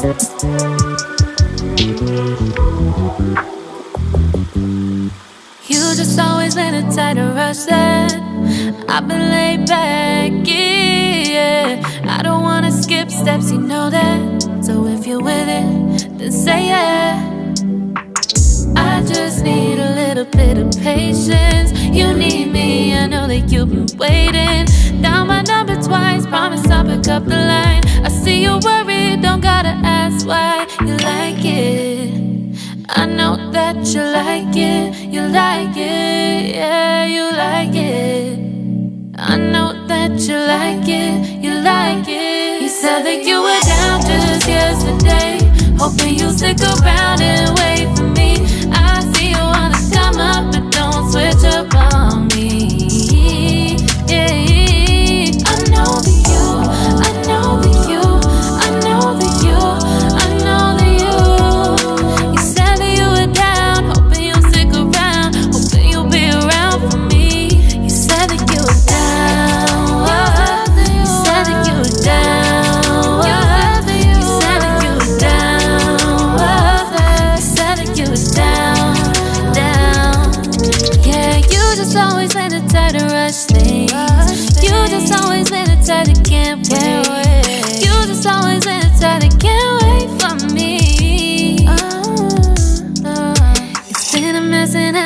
You just always been a type to rush that. I've been laid back, yeah. I don't wanna skip steps, you know that. So if you're with it, then say yeah. I just need a little bit of patience. You need me, I know that you've been waiting. Down my number twice, promise I'll pick up the line. I see you worried, don't gotta ask why. You like it, I know that you like it. You like it, yeah, you like it. I know that you like it, you like it. You said that you were down just yesterday, hoping you'll stick around and wait for me. I see you wanna come up, but don't switch up on me. Yeah, I know that you, I know that you, I know that you, I know that you. You said that you were down, hoping you'll stick around, hoping you'll be around for me. You said that you were down, you said that you were down, you said that you were down, you said that you were down, down. Yeah, you just always been the type to rush things. You just always been the type that can't wait. You just always been the type that can't wait for me. It's been a mess and